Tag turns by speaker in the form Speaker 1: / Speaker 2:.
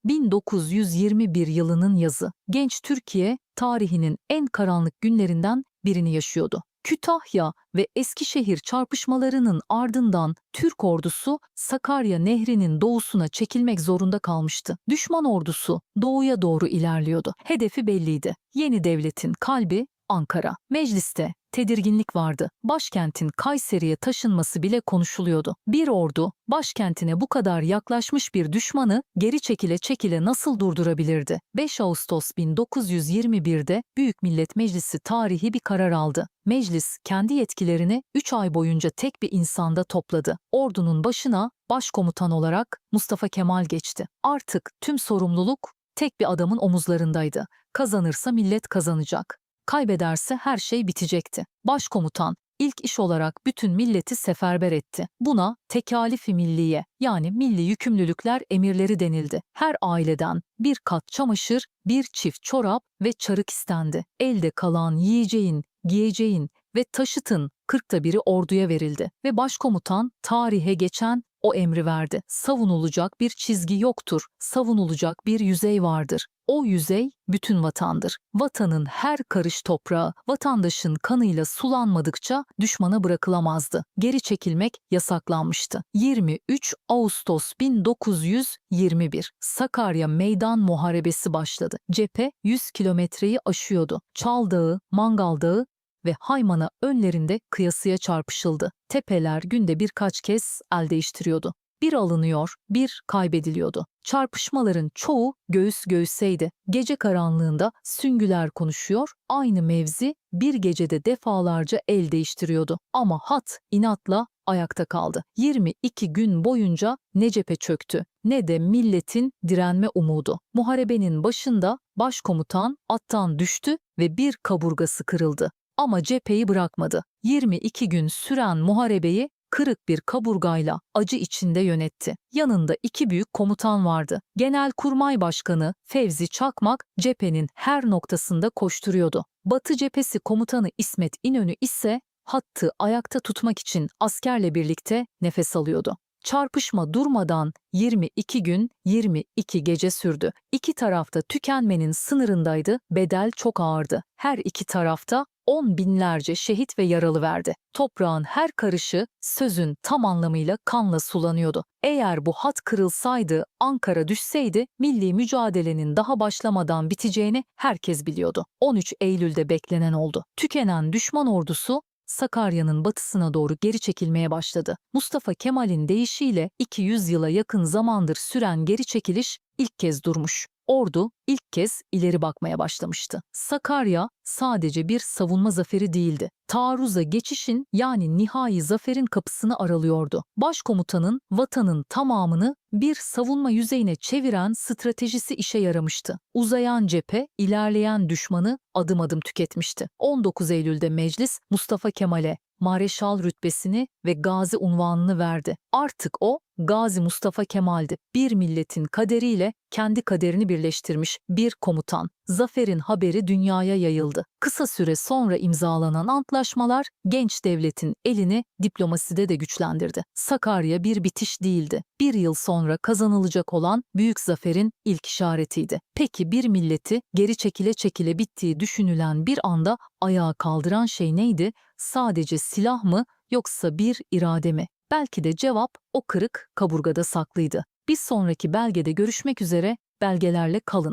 Speaker 1: 1921 yılının yazı. Genç Türkiye tarihinin en karanlık günlerinden birini yaşıyordu. Kütahya ve Eskişehir çarpışmalarının ardından Türk ordusu Sakarya Nehri'nin doğusuna çekilmek zorunda kalmıştı. Düşman ordusu doğuya doğru ilerliyordu. Hedefi belliydi. Yeni devletin kalbi Ankara. Mecliste tedirginlik vardı. Başkentin Kayseri'ye taşınması bile konuşuluyordu. Bir ordu, başkentine bu kadar yaklaşmış bir düşmanı geri çekile çekile nasıl durdurabilirdi? 5 Ağustos 1921'de Büyük Millet Meclisi tarihi bir karar aldı. Meclis kendi yetkilerini 3 ay boyunca tek bir insanda topladı. Ordunun başına başkomutan olarak Mustafa Kemal geçti. Artık tüm sorumluluk tek bir adamın omuzlarındaydı. Kazanırsa millet kazanacak. Kaybederse her şey bitecekti. Başkomutan ilk iş olarak bütün milleti seferber etti. Buna tekâlif-i milliye yani milli yükümlülükler emirleri denildi. Her aileden bir kat çamaşır, bir çift çorap ve çarık istendi. Elde kalan yiyeceğin, giyeceğin ve taşıtın 1/40'ı orduya verildi ve başkomutan tarihe geçen o emri verdi. Savunulacak bir çizgi yoktur, savunulacak bir yüzey vardır. O yüzey bütün vatandır. Vatanın her karış toprağı vatandaşın kanıyla sulanmadıkça düşmana bırakılamazdı. Geri çekilmek yasaklanmıştı. 23 Ağustos 1921 Sakarya Meydan Muharebesi başladı. Cephe 100 kilometreyi aşıyordu. Çal Dağı, Mangal Dağı ve Haymana önlerinde kıyasıya çarpışıldı. Tepeler günde birkaç kez el değiştiriyordu. Bir alınıyor, bir kaybediliyordu. Çarpışmaların çoğu göğüs göğüseydi. Gece karanlığında süngüler konuşuyor, aynı mevzi bir gecede defalarca el değiştiriyordu. Ama hat inatla ayakta kaldı. 22 gün boyunca ne cephe çöktü, ne de milletin direnme umudu. Muharebenin başında başkomutan attan düştü ve bir kaburgası kırıldı. Ama cepheyi bırakmadı. 22 gün süren muharebeyi kırık bir kaburgayla acı içinde yönetti. Yanında 2 büyük komutan vardı. Genelkurmay Başkanı Fevzi Çakmak cephenin her noktasında koşturuyordu. Batı Cephesi Komutanı İsmet İnönü ise hattı ayakta tutmak için askerle birlikte nefes alıyordu. Çarpışma durmadan 22 gün 22 gece sürdü. İki tarafta tükenmenin sınırındaydı, bedel çok ağırdı. Her iki tarafta 10 binlerce şehit ve yaralı verdi. Toprağın her karışı sözün tam anlamıyla kanla sulanıyordu. Eğer bu hat kırılsaydı, Ankara düşseydi, milli mücadelenin daha başlamadan biteceğini herkes biliyordu. 13 Eylül'de beklenen oldu. Tükenen düşman ordusu Sakarya'nın batısına doğru geri çekilmeye başladı. Mustafa Kemal'in deyişiyle 200 yıla yakın zamandır süren geri çekiliş ilk kez durmuş. Ordu ilk kez ileri bakmaya başlamıştı. Sakarya sadece bir savunma zaferi değildi. Taarruza geçişin yani nihai zaferin kapısını aralıyordu. Başkomutanın vatanın tamamını bir savunma yüzeyine çeviren stratejisi işe yaramıştı. Uzayan cephe ilerleyen düşmanı adım adım tüketmişti. 19 Eylül'de meclis Mustafa Kemal'e Mareşal rütbesini ve Gazi unvanını verdi. Artık o Gazi Mustafa Kemal'di. Bir milletin kaderiyle kendi kaderini birleştirmiş bir komutan. Zaferin haberi dünyaya yayıldı. Kısa süre sonra imzalanan antlaşmalar genç devletin elini diplomaside de güçlendirdi. Sakarya bir bitiş değildi. Bir yıl sonra kazanılacak olan büyük zaferin ilk işaretiydi. Peki bir milleti geri çekile çekile bittiği düşünülen bir anda ayağa kaldıran şey neydi? Sadece silah mı yoksa bir irade mi? Belki de cevap o kırık kaburgada saklıydı. Bir sonraki belgede görüşmek üzere, belgelerle kalın.